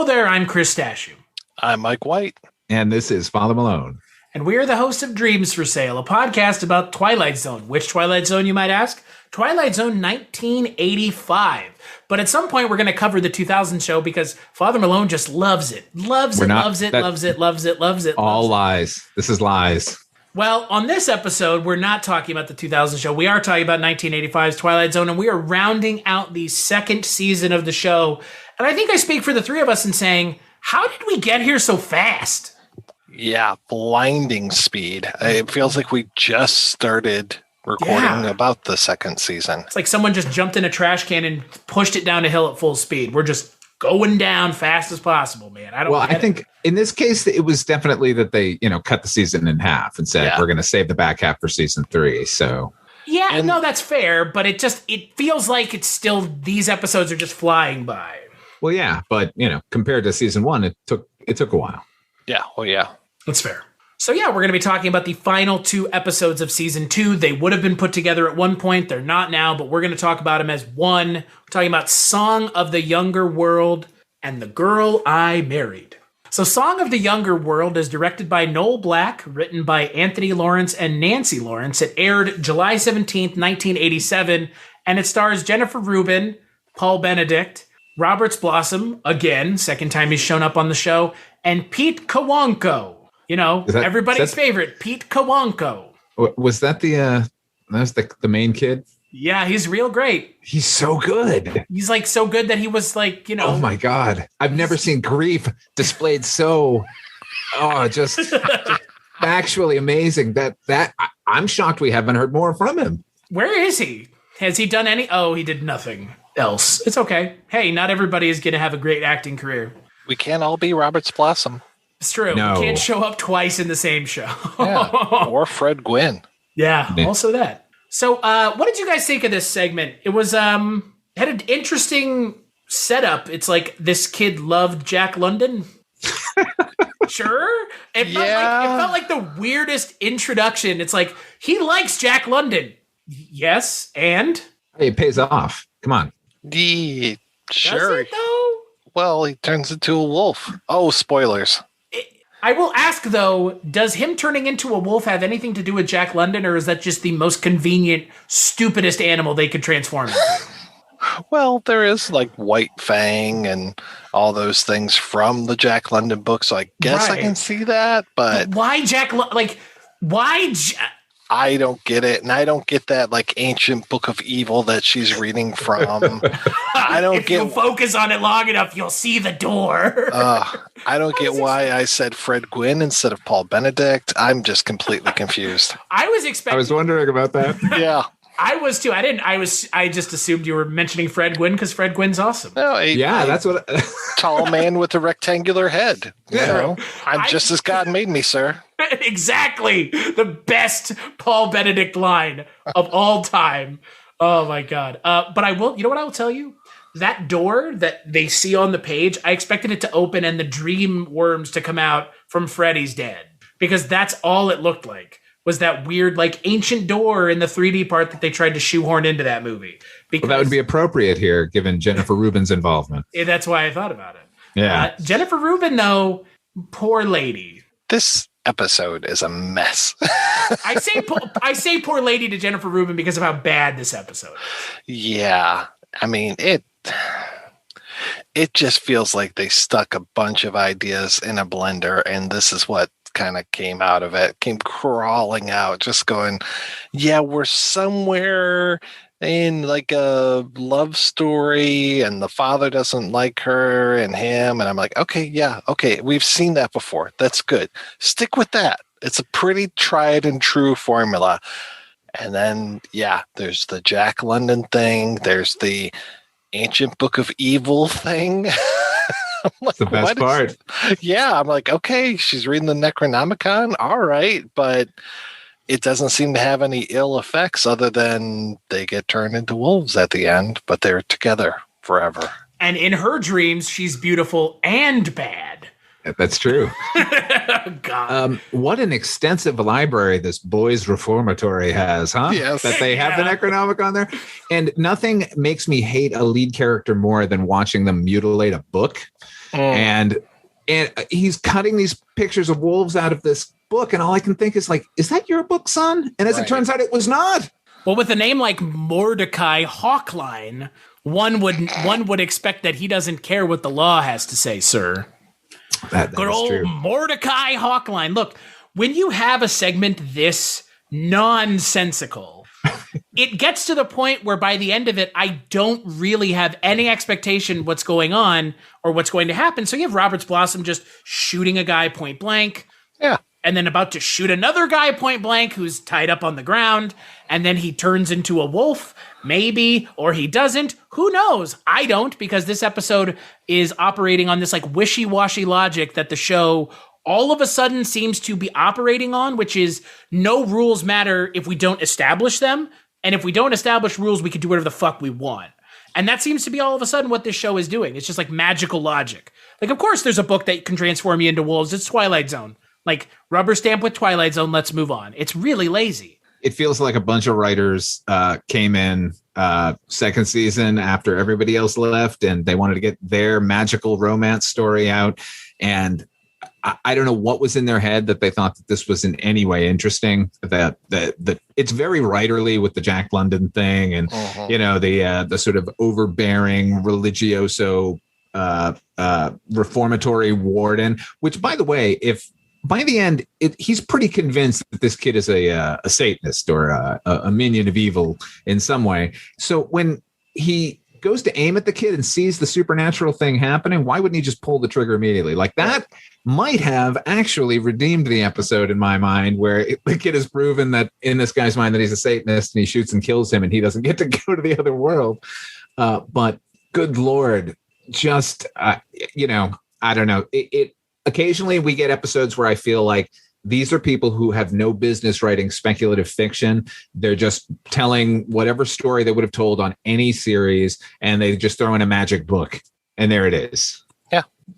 there, I'm Chris Stashu. I'm Mike White. And this is Father Malone. And we are the hosts of Dreams for Sale, a podcast about Twilight Zone. Which Twilight Zone, you might ask? Twilight Zone 1985. But at some point, we're going to cover the 2000 show because Father Malone just loves it. Loves it. All lies. This is lies. Well, on this episode, we're not talking about the 2000 show. We are talking about 1985's Twilight Zone, and we are rounding out the second season of the show. And I think I speak for the three of us in saying, how did we get here so fast? Yeah, blinding speed. It feels like we just started recording about the second season. It's like someone just jumped in a trash can and pushed it down a hill at full speed. We're just going down fast as possible, man. I think in this case, it was definitely that they, cut the season in half and said, we're going to save the back half for season 3. So no, that's fair. But it feels like it's still, these episodes are just flying by. Well, yeah. But, compared to season 1, it took a while. Yeah. Well, yeah. That's fair. So we're going to be talking about the final 2 episodes of season 2. They would have been put together at one point. They're not now, but we're going to talk about them as one. We're talking about Song of the Younger World and The Girl I Married. So Song of the Younger World is directed by Noel Black, written by Anthony Lawrence and Nancy Lawrence. It aired July 17th, 1987, and it stars Jennifer Rubin, Paul Benedict, Roberts Blossom, again, second time he's shown up on the show, and Pete Kawanko. Everybody's favorite, Pete Kawanko. Was that the main kid? Yeah, he's real great. He's so good. He's like so good that he was like, Oh my God. I've never seen grief displayed so, just actually amazing. That I'm shocked we haven't heard more from him. Where is he? Has he done any? Oh, he did nothing else. It's okay. Hey, not everybody is going to have a great acting career. We can't all be Roberts Blossom. It's true. No. We can't show up twice in the same show. Or Fred Gwynn. Yeah, also that. So what did you guys think of this segment? It was had an interesting setup. It's like this kid loved Jack London. Sure. It felt like the weirdest introduction. It's like, he likes Jack London. Yes, and? Hey, it pays off. Come on. Sure. Does it, though? Well, he turns into a wolf. Oh, spoilers. I will ask, though, does him turning into a wolf have anything to do with Jack London, or is that just the most convenient, stupidest animal they could transform into? Well, there is like White Fang and all those things from the Jack London book, so I guess I can see that, but why Jack I don't get it, and I don't get that like ancient book of evil that she's reading from. I don't if you focus on it long enough, you'll see the door. I don't get why I said Fred Gwynn instead of Paul Benedict. I'm just completely confused. I was wondering about that. Yeah. I was too. I just assumed you were mentioning Fred Gwynn because Fred Gwynn's awesome. No, that's what. Tall man with a rectangular head. I'm just as God made me, sir. Exactly. The best Paul Benedict line of all time. Oh my God. But I will, what I will tell you? That door that they see on the page, I expected it to open and the dream worms to come out from Freddy's dead. Because that's all it looked like. Was that weird, like, ancient door in the 3D part that they tried to shoehorn into that movie. Because that would be appropriate here, given Jennifer Rubin's involvement. That's why I thought about it. Yeah. Jennifer Rubin, though, poor lady. This episode is a mess. I say poor lady to Jennifer Rubin because of how bad this episode is. Yeah. I mean, it just feels like they stuck a bunch of ideas in a blender, and this is what kind of came out of it, came crawling out, just going, we're somewhere in like a love story and the father doesn't like her and him, and I'm like, okay, we've seen that before, that's good, stick with that, it's a pretty tried and true formula. And then there's the Jack London thing, there's the ancient book of evil thing. Like, the best part. I'm like, okay, she's reading the Necronomicon. All right. But it doesn't seem to have any ill effects other than they get turned into wolves at the end, but they're together forever. And in her dreams, she's beautiful and bad. That's true. God. What an extensive library this boys' reformatory has, huh? Yes. That they have the Necronomicon there. And nothing makes me hate a lead character more than watching them mutilate a book. And he's cutting these pictures of wolves out of this book, and all I can think is like, is that your book, son? And as it turns out, it was not. Well, with a name like Mordecai Hawkline, one would expect that he doesn't care what the law has to say, sir. That Good is old true. Mordecai Hawkline. Look, when you have a segment this nonsensical, it gets to the point where by the end of it, I don't really have any expectation what's going on or what's going to happen. So you have Roberts Blossom just shooting a guy point blank. Yeah. And then about to shoot another guy point blank who's tied up on the ground. And then he turns into a wolf, maybe, or he doesn't. Who knows? I don't, because this episode is operating on this like wishy-washy logic that the show all of a sudden seems to be operating on, which is no rules matter if we don't establish them. And if we don't establish rules, we can do whatever the fuck we want. And that seems to be all of a sudden what this show is doing. It's just like magical logic. Like, of course, there's a book that can transform you into wolves. It's Twilight Zone. Like, rubber stamp with Twilight Zone, let's move on. It's really lazy. It feels like a bunch of writers came in second season after everybody else left, and they wanted to get their magical romance story out. And I don't know what was in their head that they thought that this was in any way interesting. That it's very writerly with the Jack London thing, and you know, the sort of overbearing religioso reformatory warden. Which, by the way, if by the end, he's pretty convinced that this kid is a Satanist or a minion of evil in some way. So when he goes to aim at the kid and sees the supernatural thing happening, why wouldn't he just pull the trigger immediately? Like, that might have actually redeemed the episode in my mind, where the kid has proven that in this guy's mind that he's a Satanist, and he shoots and kills him, and he doesn't get to go to the other world. But good Lord, just, you know, I don't know. Occasionally we get episodes where I feel like these are people who have no business writing speculative fiction. They're just telling whatever story they would have told on any series, and they just throw in a magic book, and there it is.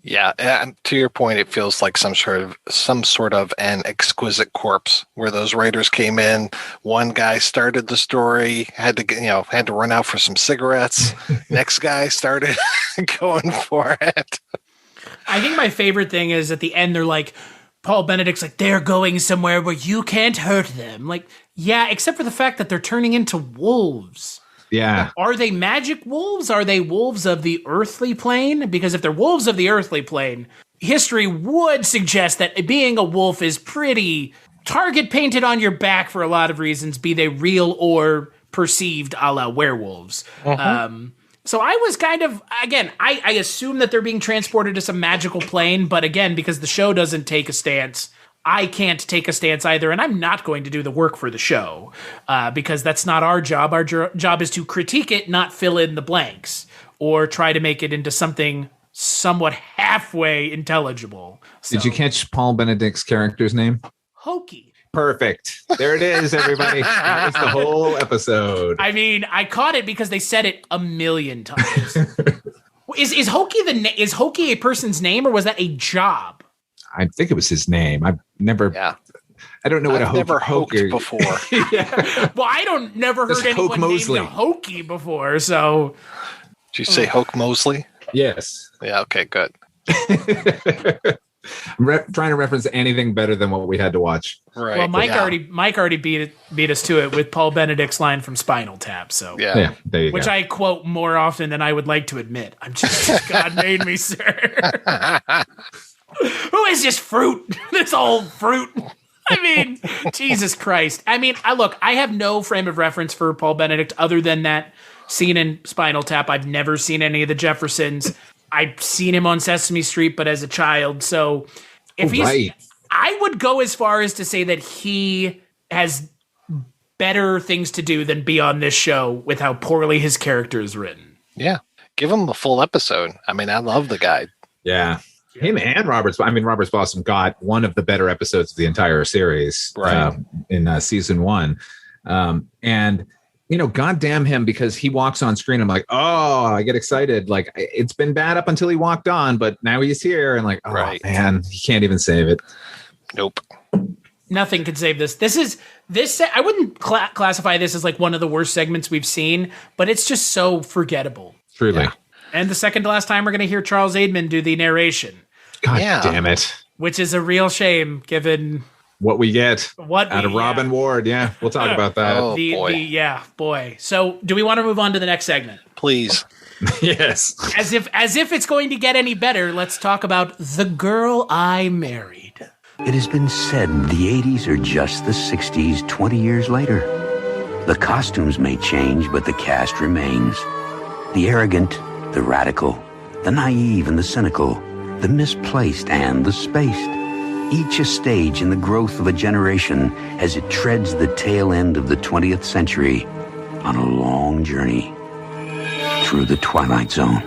Yeah. And to your point, it feels like some sort of an exquisite corpse where those writers came in. One guy started the story, had to run out for some cigarettes. Next guy started going for it. I think my favorite thing is at the end, they're like, Paul Benedict's like, they're going somewhere where you can't hurt them. Like, yeah, except for the fact that they're turning into wolves. Yeah. Are they magic wolves? Are they wolves of the earthly plane? Because if they're wolves of the earthly plane, history would suggest that being a wolf is pretty target painted on your back for a lot of reasons, be they real or perceived a la werewolves. So I was kind of, again, I assume that they're being transported to some magical plane, but again, because the show doesn't take a stance, I can't take a stance either, and I'm not going to do the work for the show, because that's not our job. Our job is to critique it, not fill in the blanks, or try to make it into something somewhat halfway intelligible. So, did you catch Paul Benedict's character's name? Hokey. Perfect. There it is, everybody. That was the whole episode. I mean, I caught it because they said it a million times. Is Hokey is Hokey a person's name, or was that a job? I think it was his name. I've never. Yeah. I don't know what I've never hoked before. Yeah. Well, I don't never heard anyone named a Hokey before. So, did you say Hoke Mosley? Yes. Yeah. Okay. Good. I'm trying to reference anything better than what we had to watch. Right. Well, Mike already beat us to it with Paul Benedict's line from Spinal Tap. So yeah, there you which go. I quote more often than I would like to admit. I'm just God made me, sir. Who is this fruit? This old fruit. I mean, Jesus Christ. I mean, I have no frame of reference for Paul Benedict other than that scene in Spinal Tap. I've never seen any of the Jeffersons. I've seen him on Sesame Street, but as a child. So if I would go as far as to say that he has better things to do than be on this show with how poorly his character is written. Yeah. Give him a full episode. I mean, I love the guy. Yeah. Him and Roberts Blossom got one of the better episodes of the entire series in season 1. And goddamn him, because he walks on screen. I'm like, oh, I get excited. Like, it's been bad up until he walked on, but now he's here. And like, oh man, he can't even save it. Nope. Nothing could save this. I wouldn't classify this as like one of the worst segments we've seen, but it's just so forgettable. Truly. Yeah. And the second to last time we're going to hear Charles Aidman do the narration. God damn it. Which is a real shame given what we get out of Robin Ward. Yeah, we'll talk about that. Oh, boy. So do we want to move on to the next segment? Please. Yes. As if it's going to get any better, let's talk about The Girl I Married. It has been said the 80s are just the 60s 20 years later. The costumes may change, but the cast remains. The arrogant, the radical, the naive and the cynical, the misplaced and the spaced. Each a stage in the growth of a generation as it treads the tail end of the 20th century on a long journey through the Twilight Zone.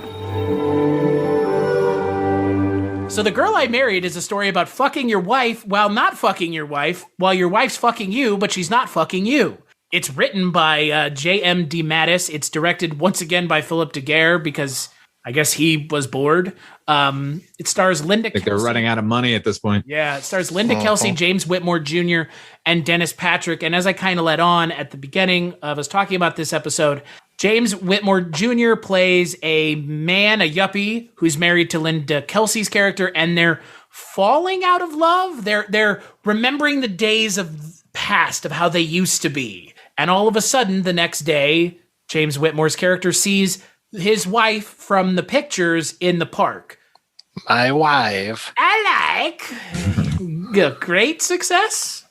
So The Girl I Married is a story about fucking your wife while not fucking your wife, while your wife's fucking you, but she's not fucking you. It's written by J.M. DeMatteis. It's directed once again by Philip Daguerre because I guess he was bored. It stars Linda Kelsey. They're running out of money at this point. Yeah, it stars Linda Kelsey, James Whitmore Jr., and Dennis Patrick. And as I kind of led on at the beginning of us talking about this episode, James Whitmore Jr. plays a man, a yuppie, who's married to Linda Kelsey's character, and they're falling out of love. They're remembering the days of past, of how they used to be. And all of a sudden, the next day, James Whitmore's character sees his wife from the pictures in the park. My wife. I like. Great success.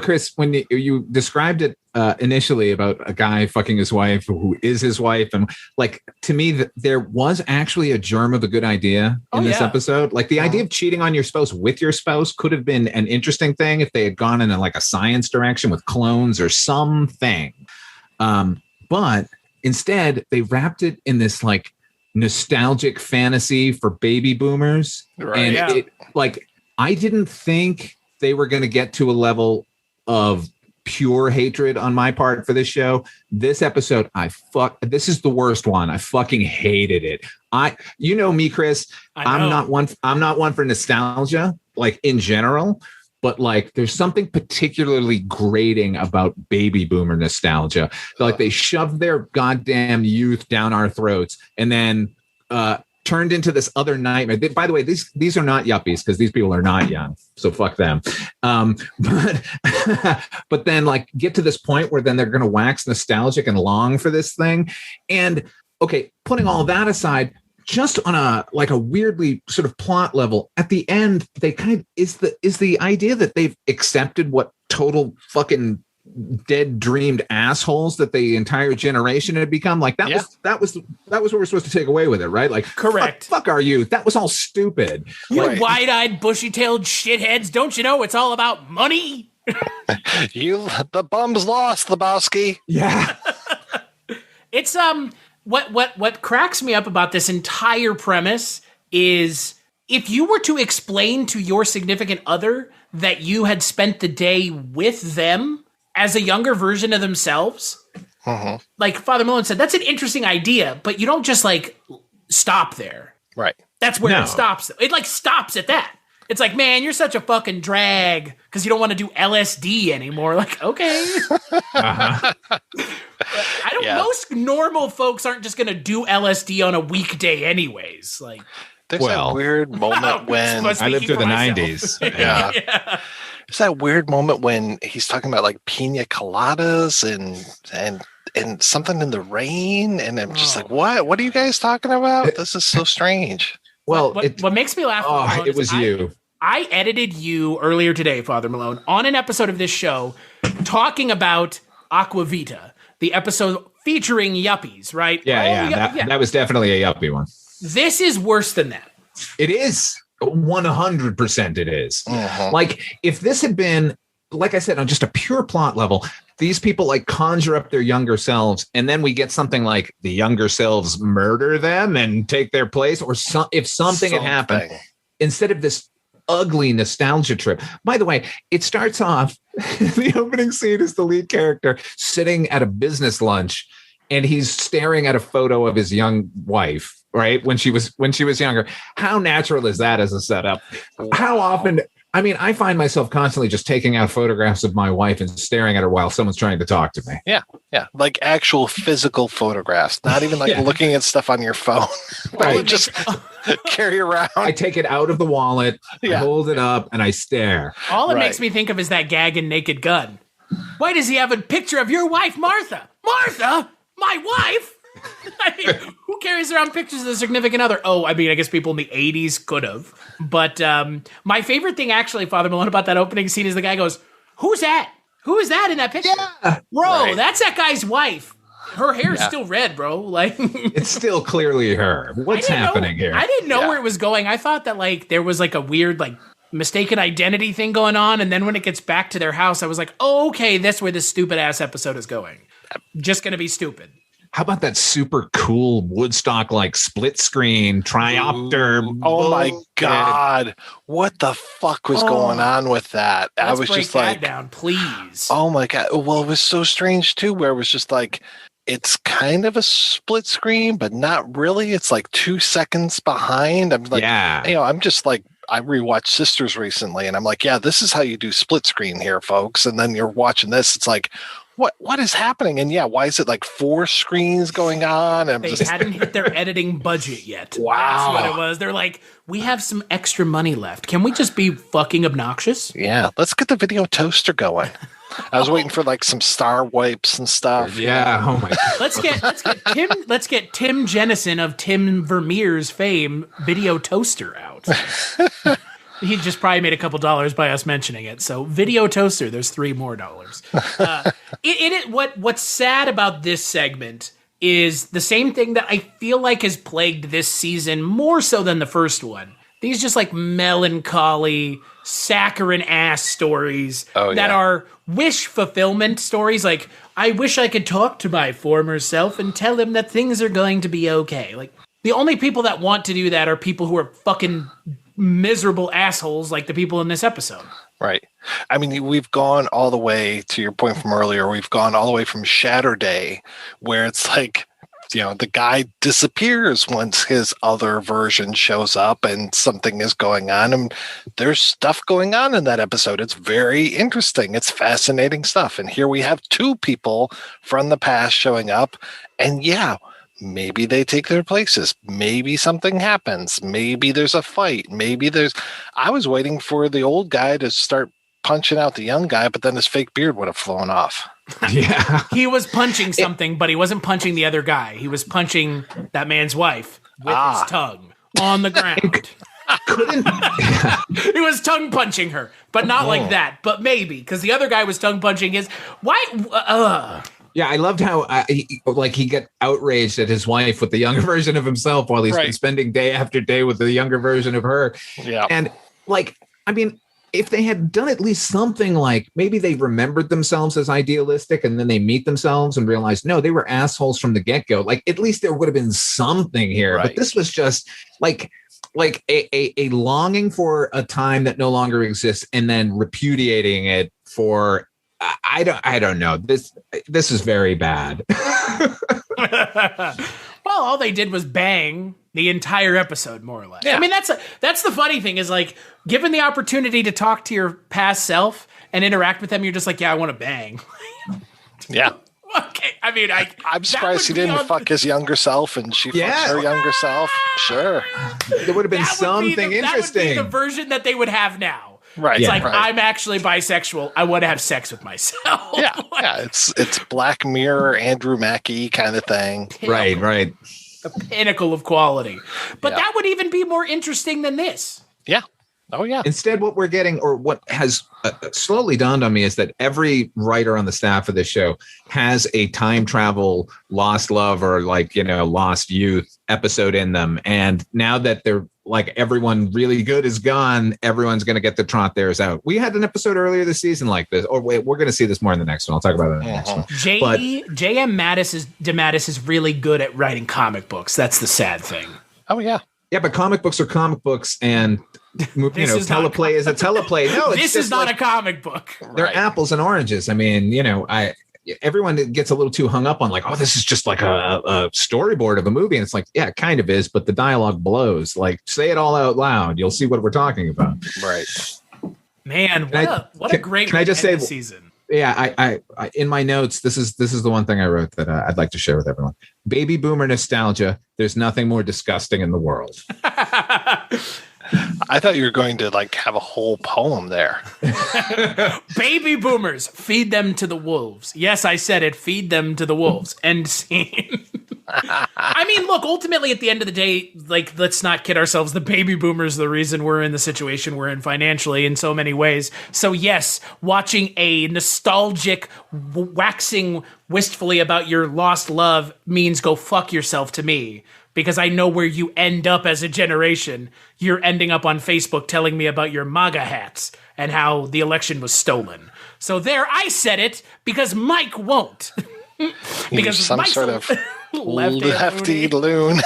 Chris, when you described it initially about a guy fucking his wife who is his wife, and like, to me, there was actually a germ of a good idea in this episode. Like, the idea of cheating on your spouse with your spouse could have been an interesting thing if they had gone in like a science direction with clones or something. But instead, they wrapped it in this like nostalgic fantasy for baby boomers. Right. And I didn't think they were going to get to a level of pure hatred on my part for this show. This episode, this is the worst one. I fucking hated it. Me, Chris, I'm not one for nostalgia, like, in general, but like, there's something particularly grating about baby boomer nostalgia. Like, they shoved their goddamn youth down our throats and then turned into this other nightmare. By the way, these are not yuppies because these people are not young, so fuck them. But then like get to this point where then they're going to wax nostalgic and long for this thing. And okay, putting all that aside, just on a weirdly sort of plot level, at the end, they kind of is the idea that they've accepted what total fucking dead dreamed assholes that the entire generation had become. Like, that was what we're supposed to take away with it, right? Like, correct. Fuck our youth. That was all stupid. You wide-eyed, bushy-tailed shitheads, don't you know it's all about money? The bum's lost, Lebowski. Yeah. It's what cracks me up about this entire premise is if you were to explain to your significant other that you had spent the day with them as a younger version of themselves, like Father Malone said, that's an interesting idea, but you don't just like stop there. Right. That's where it stops. It like stops at that. It's like, man, you're such a fucking drag because you don't want to do LSD anymore. Like, okay. Most normal folks aren't just going to do LSD on a weekday anyways. Like, there's that weird moment when I lived through the 90s. Yeah. It's that weird moment when he's talking about like pina coladas and something in the rain. And I'm just like, what are you guys talking about? This is so strange. Well, what makes me laugh? It was you. I edited you earlier today, Father Malone, on an episode of this show talking about Aquavita, the episode featuring yuppies, right? Yeah. That was definitely a yuppie one. This is worse than that. It is. 100% it is. Like, if this had been, like I said, on just a pure plot level, these people like conjure up their younger selves, and then we get something like the younger selves murder them and take their place, or if something had happened, instead of this ugly nostalgia trip. By the way, it starts off The opening scene is the lead character sitting at a business lunch, and he's staring at a photo of his young wife, right? When she was younger. How natural is that as a setup? Wow. How often? I mean, I find myself constantly just taking out photographs of my wife and staring at her while someone's trying to talk to me. Yeah. Like actual physical photographs, not even like looking at stuff on your phone. Right. Just carry around. I take it out of the wallet, I Yeah. hold it up, and I stare. All it Right. makes me think of is that gag in Naked Gun. Why does he have a picture of your wife, Martha? Martha? My wife? I mean, who carries around pictures of the significant other? Oh, I mean, I guess people in the 80s could have. But my favorite thing, actually, Father Malone, about that opening scene is the guy goes, "Who's that? Who is that in that picture?" Yeah. Bro, Right. that's that guy's wife. Her hair's still red, bro. Like, It's still clearly her. What's happening here? I didn't know Yeah. where it was going. I thought that, like, there was, like, a weird, like, mistaken identity thing going on. And then when it gets back to their house, I was like, oh, okay, that's where this stupid-ass episode is going. Just gonna be stupid. How about that super cool Woodstock like split screen triopter? Oh my bullshit? God. What the fuck was going on with that? I Let's was break just that like, down, please. oh my God. Well, it was so strange too, where it was just like, it's kind of a split screen, but not really. It's like 2 seconds behind. I'm like, Yeah. I'm just like, I rewatched Sisters recently and I'm like, yeah, this is how you do split screen here, folks. And then you're watching this. It's like, what is happening? And yeah, why is it like 4 screens going on? And I'm They just, hadn't hit their editing budget yet. Wow. That's what it was. They're like, we have some extra money left. Can we just be fucking obnoxious? yeah, let's get the video toaster going. I was waiting for like some star wipes and stuff. Yeah. Oh my. Let's get Tim Jennison of Tim Vermeer's fame video toaster out. He just probably made a couple dollars by us mentioning it. So video toaster, there's $3 more. What's sad about this segment is the same thing that I feel like has plagued this season more so than the first one. These just like melancholy, saccharine ass stories that are wish fulfillment stories. Like, I wish I could talk to my former self and tell him that things are going to be okay. Like, the only people that want to do that are people who are fucking miserable assholes like the people in this episode. Right. I mean, we've gone all the way to your point from earlier. We've gone all the way from Shatter Day, where it's like, the guy disappears once his other version shows up and something is going on. And there's stuff going on in that episode. It's very interesting. It's fascinating stuff. And here we have 2 people from the past showing up. And yeah, maybe they take their places. Maybe something happens. Maybe there's a fight. I was waiting for the old guy to start punching out the young guy, but then his fake beard would have flown off. Yeah. He was punching something, but he wasn't punching the other guy. He was punching that man's wife with his tongue on the ground. He was tongue punching her, but not like that. But maybe, because the other guy was tongue punching his. Why? Yeah, I loved how he got outraged at his wife with the younger version of himself while he's been spending day after day with the younger version of her. Yeah. And if they had done at least something like maybe they remembered themselves as idealistic and then they meet themselves and realize, no, they were assholes from the get-go. Like, at least there would have been something here. Right. But this was just like a longing for a time that no longer exists and then repudiating it for I don't know. This is very bad. Well, all they did was bang the entire episode, more or less. Yeah. I mean, that's the funny thing is, like, given the opportunity to talk to your past self and interact with them, you're just like, yeah, I want to bang. Yeah. Okay, I mean, I'm surprised he didn't fuck his younger self and she fucks her younger self. Sure. There would have been something interesting. That would be the version that they would have now. Right. It's like, right. I'm actually bisexual. I want to have sex with myself. Yeah. It's Black Mirror, Andrew Mackie kind of thing. Right. The pinnacle of quality. But Yeah. that would even be more interesting than this. Yeah. Oh, yeah. Instead, what we're getting, or what has slowly dawned on me, is that every writer on the staff of this show has a time travel lost love or lost youth episode in them. And now that they're like everyone really good is gone, everyone's going to get to trot theirs out. We had an episode earlier this season like this. Or wait, we're going to see this more in the next one. I'll talk about it in the next one. J.M. DeMatteis is really good at writing comic books. That's the sad thing. Oh, yeah. Yeah, but comic books are comic books, and teleplay is a teleplay. No, this is not a comic book. They're apples and oranges. I mean, everyone gets a little too hung up on like, oh, this is just like a storyboard of a movie. And it's like, yeah, it kind of is, but the dialogue blows. Like, say it all out loud. You'll see what we're talking about. Right. Man, what a great season. Yeah, I in my notes, this is the one thing I wrote that I'd like to share with everyone. Baby boomer nostalgia. There's nothing more disgusting in the world. I thought you were going to like have a whole poem there. Baby boomers, feed them to the wolves. Yes, I said it. Feed them to the wolves. End scene. I mean, look, ultimately at the end of the day, like, let's not kid ourselves. The baby boomers are the reason we're in the situation we're in financially in so many ways. So yes, watching a nostalgic waxing wistfully about your lost love means go fuck yourself to me. Because I know where you end up as a generation. You're ending up on Facebook telling me about your MAGA hats and how the election was stolen. So there, I said it because Mike won't. Because some Mike's sort of lefty loon.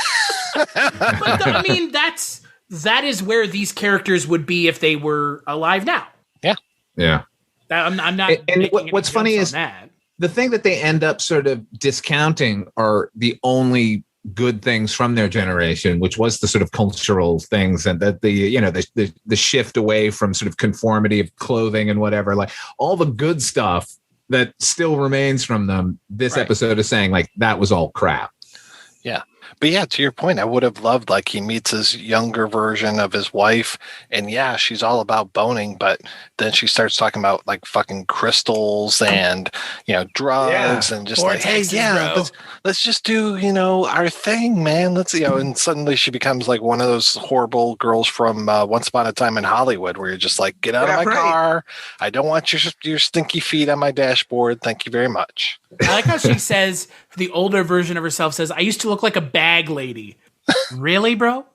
But I mean, that is where these characters would be if they were alive now. Yeah. Yeah. I'm not. And what's funny is the thing that they end up sort of discounting are the only good things from their generation, which was the sort of cultural things, and that the shift away from sort of conformity of clothing and whatever, like all the good stuff that still remains from them. This episode is saying like that was all crap. Yeah. But yeah, to your point, I would have loved like he meets his younger version of his wife, and yeah, she's all about boning, but then she starts talking about like fucking crystals and drugs and just like, hey, yeah, let's just do our thing, man. Let's and suddenly she becomes like one of those horrible girls from Once Upon a Time in Hollywood, where you're just like, get out of my car. I don't want your stinky feet on my dashboard. Thank you very much. I like how she says, the older version of herself says, I used to look like a bag lady. Really, bro?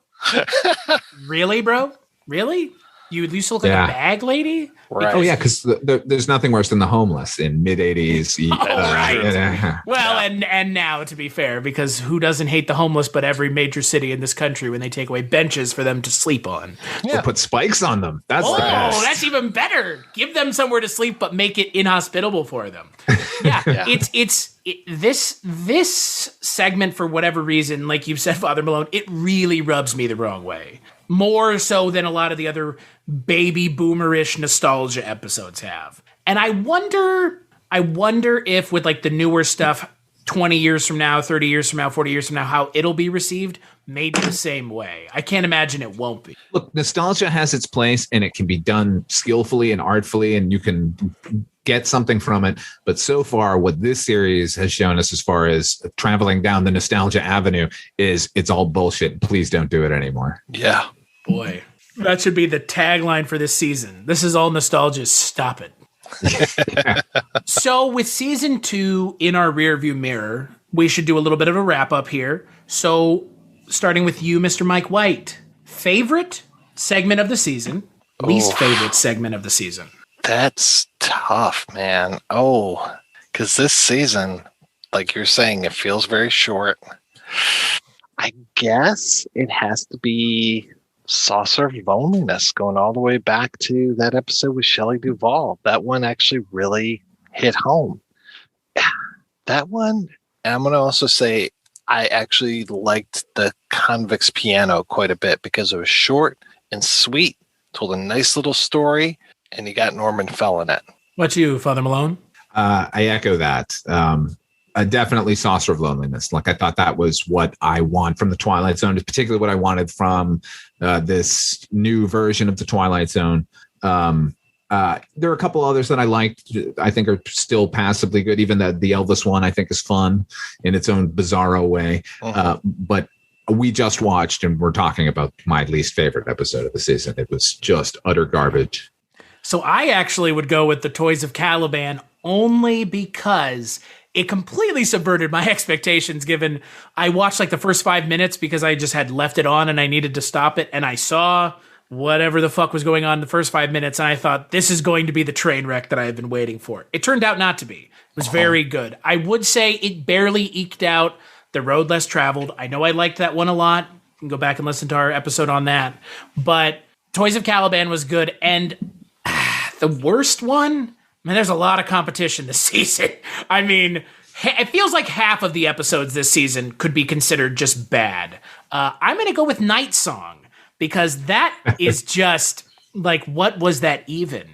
Really, bro? Really? You used to look like a bag lady? Right. Oh, yeah, because there's nothing worse than the homeless in mid-'80s. Right. Well, and now, to be fair, because who doesn't hate the homeless but every major city in this country when they take away benches for them to sleep on? Yeah. Or put spikes on them. That's the best. That's even better. Give them somewhere to sleep, but make it inhospitable for them. Yeah. This segment, for whatever reason, like you've said, Father Malone, it really rubs me the wrong way. More so than a lot of the other baby boomerish nostalgia episodes have. And I wonder if with like the newer stuff 20 years from now, 30 years from now, 40 years from now, how it'll be received. Maybe the same way. I can't imagine it won't be. Look, nostalgia has its place and it can be done skillfully and artfully, and you can get something from it. But so far, what this series has shown us as far as traveling down the nostalgia avenue is it's all bullshit. Please don't do it anymore. Yeah. Boy, that should be the tagline for this season. This is all nostalgia. Stop it. So with season 2 in our rearview mirror, we should do a little bit of a wrap up here. So starting with you, Mr. Mike White, favorite segment of the season, least favorite segment of the season. That's tough, man. Because this season, like you're saying, it feels very short. I guess it has to be Saucer of Loneliness, going all the way back to that episode with Shelley Duvall. That one actually really hit home. That one, and I'm going to also say I actually liked the Convict's Piano quite a bit because it was short and sweet, told a nice little story, and you got Norman Fell in it. What you, Father Malone? I echo that. Definitely Saucer of Loneliness. Like I thought that was what I want from the Twilight Zone, particularly what I wanted from this new version of the Twilight Zone. There are a couple others that I liked. I think are still passably good. Even the Elvis one I think is fun in its own bizarro way. But we just watched and we're talking about my least favorite episode of the season. It was just utter garbage. So I actually would go with the Toys of Caliban only because it completely subverted my expectations, given I watched like the first 5 minutes because I just had left it on and I needed to stop it. And I saw whatever the fuck was going on in the first 5 minutes. And I thought, this is going to be the train wreck that I have been waiting for. It turned out not to be. It was very good. I would say it barely eked out The Road Less Traveled. I know I liked that one a lot. You can go back and listen to our episode on that. But Toys of Caliban was good. And the worst one? Man, there's a lot of competition this season. I mean, it feels like half of the episodes this season could be considered just bad. I'm going to go with Night Song because that is just like, what was that even?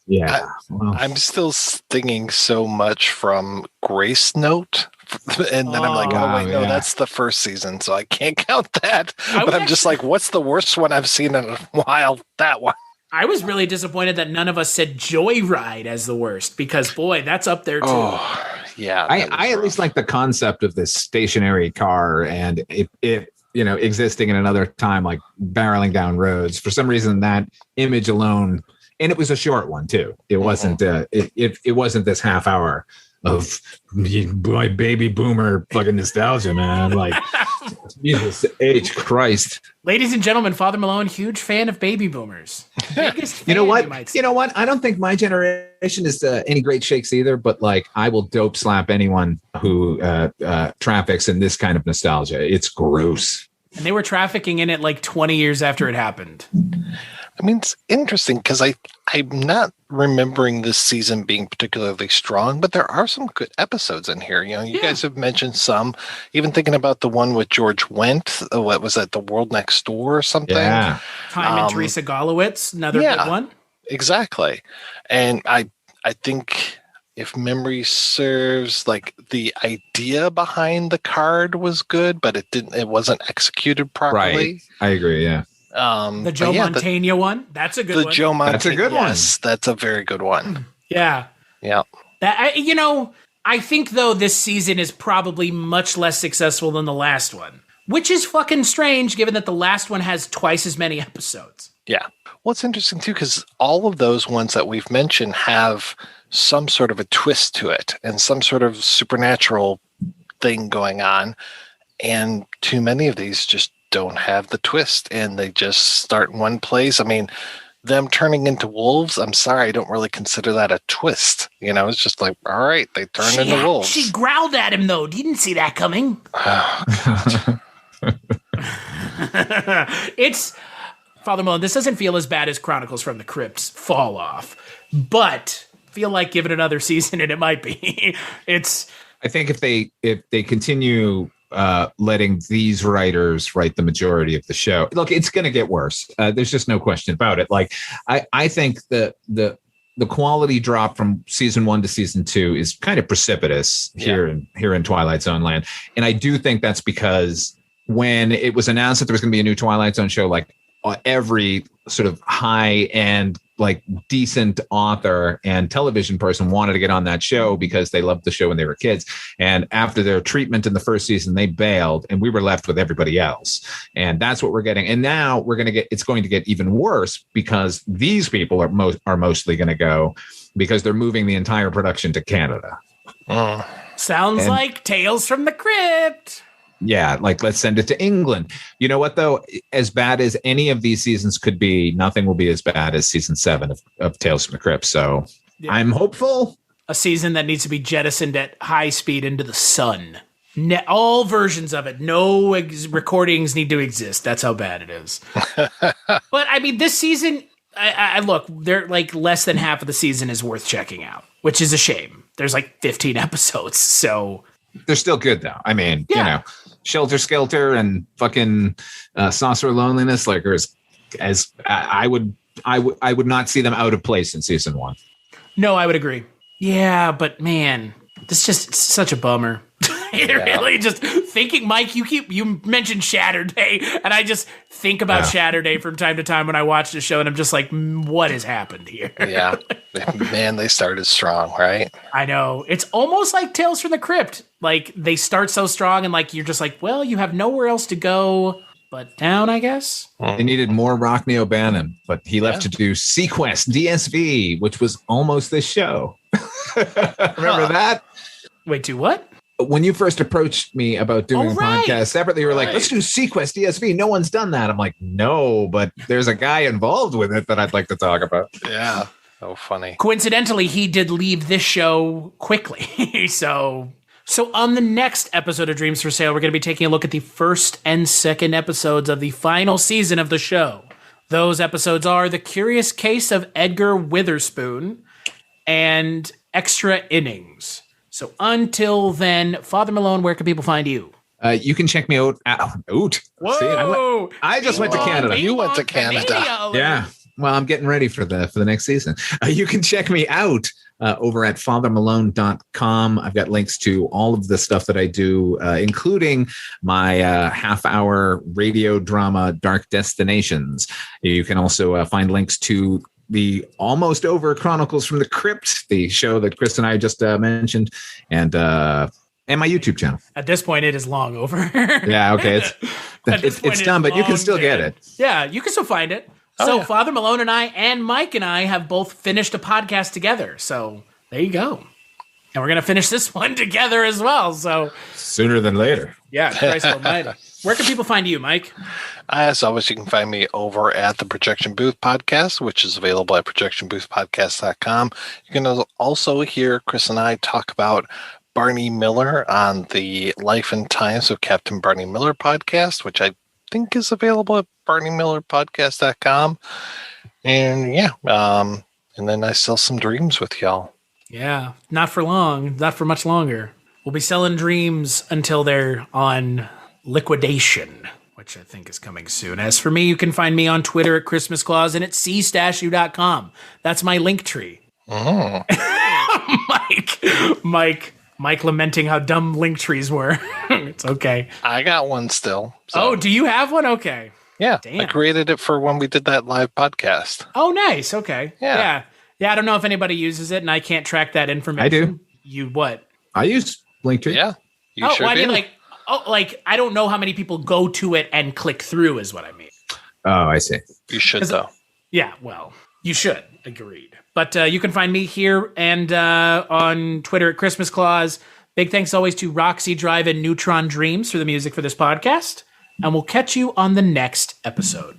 Yeah. I'm still stinging so much from Grace Note. And then I'm like, oh, wait, no, that's the first season, so I can't count that. But I'm just like, what's the worst one I've seen in a while? That one. I was really disappointed that none of us said Joyride as the worst because, boy, that's up there, too. Oh, yeah. I at least like the concept of this stationary car and it existing in another time, like barreling down roads. For some reason, that image alone, and it was a short one, too. It wasn't it wasn't this half hour of my baby boomer fucking nostalgia, man. Like, Jesus H. Christ. Ladies and gentlemen, Father Malone, huge fan of baby boomers. You know what? You know what? I don't think my generation is any great shakes either, but like I will dope slap anyone who traffics in this kind of nostalgia. It's gross. And they were trafficking in it like 20 years after it happened. I mean, it's interesting because I'm not remembering this season being particularly strong, but there are some good episodes in here. You guys have mentioned some, even thinking about the one with George Wendt. What was that? The World Next Door or something? Yeah. Time and Teresa Golowitz, another good one. Exactly. And I think if memory serves, like the idea behind the card was good, but it wasn't executed properly. Right. I agree. Yeah. The Joe Mantegna one. That's a good one. Joe Mantegna. That's a good one. Yes, that's a very good one. Yeah. Yeah. I think though this season is probably much less successful than the last one, which is fucking strange given that the last one has twice as many episodes. Yeah. Well, it's interesting too because all of those ones that we've mentioned have some sort of a twist to it and some sort of supernatural thing going on, and too many of these just don't have the twist and they just start in one place. I mean, them turning into wolves, I'm sorry, I don't really consider that a twist. It's just like, all right, they turned into wolves. She growled at him though. Didn't see that coming. It's Father Malone, this doesn't feel as bad as Chronicles from the Crypt's Fall Off, but feel like give it another season and it might be. I think if they continue letting these writers write the majority of the show, look, it's going to get worse. There's just no question about it. Like, I think the quality drop from season 1 to season 2 is kind of precipitous here in Twilight Zone land, and I do think that's because when it was announced that there was going to be a new Twilight Zone show, like every sort of high end, like decent author and television person wanted to get on that show because they loved the show when they were kids. And after their treatment in the first season, they bailed and we were left with everybody else. And that's what we're getting. And now it's going to get even worse because these people are mostly going to go because they're moving the entire production to Canada. Sounds like Tales from the Crypt. Yeah, like let's send it to England. You know what, though? As bad as any of these seasons could be, nothing will be as bad as season 7 of Tales from the Crypt. So I'm hopeful. A season that needs to be jettisoned at high speed into the sun. All versions of it. No recordings need to exist. That's how bad it is. But I mean, this season, I look, they're like less than half of the season is worth checking out, which is a shame. There's like 15 episodes, so they're still good though. I mean, Shelter Skelter and fucking Saucer of Loneliness, like as I would not see them out of place in season 1. No, I would agree. Yeah, but man, it's such a bummer. Really just thinking, Mike, you mentioned Shatterday, and I just think about Shatterday from time to time when I watch the show, and I'm just like, what has happened here? Yeah, man, they started strong, right? I know. It's almost like Tales from the Crypt. Like they start so strong, and like you're just like, well, you have nowhere else to go but down, I guess. They needed more Rockney O'Bannon, but he left to do Sequest DSV, which was almost this show. Remember that? Wait, do what? When you first approached me about doing a podcast separately, you were like, let's do Sequest DSV. No one's done that. I'm like, no, but there's a guy involved with it that I'd like to talk about. Yeah. Oh, funny. Coincidentally, he did leave this show quickly. So on the next episode of Dreams for Sale, we're going to be taking a look at the first and second episodes of the final season of the show. Those episodes are The Curious Case of Edgar Witherspoon and Extra Innings. So until then, Father Malone, where can people find you? You can check me out. Whoa! See, I just went to Canada. You went to Canada. Yeah. Well, I'm getting ready for the next season. You can check me out over at fathermalone.com. I've got links to all of the stuff that I do, including my half-hour radio drama, Dark Destinations. You can also find links to the Almost Over Chronicles from the Crypt, the show that Chris and I just mentioned, and my YouTube channel. At this point, it is long over. Yeah, okay. It's done, but you can still get it. Yeah, you can still find it. So Father Malone and I and Mike and I have both finished a podcast together. So there you go. And we're going to finish this one together as well. So sooner than later. Yeah, Christ almighty. Where can people find you, Mike? As always, you can find me over at the Projection Booth Podcast, which is available at projectionboothpodcast.com. You can also hear Chris and I talk about Barney Miller on the Life and Times of Captain Barney Miller podcast, which I think is available at barneymillerpodcast.com. And and then I sell some dreams with y'all. Yeah, not for long, not for much longer. We'll be selling dreams until they're on liquidation, which I think is coming soon. As for me, you can find me on Twitter at Christmas Claus and at cstashu.com. That's my link tree. Oh. Mike lamenting how dumb link trees were. It's okay. I got one still. So. Oh, do you have one? Okay. Yeah. Damn. I created it for when we did that live podcast. Oh, nice. Okay. Yeah. Yeah, I don't know if anybody uses it, and I can't track that information. I do. You what? I use Linktree. Yeah. You sure I do. mean, I don't know how many people go to it and click through is what I mean. Oh, I see. You should, though. Yeah, well, you should. Agreed. But you can find me here and on Twitter at Christmas Claus. Big thanks always to Roxy Drive and Neutron Dreams for the music for this podcast. And we'll catch you on the next episode.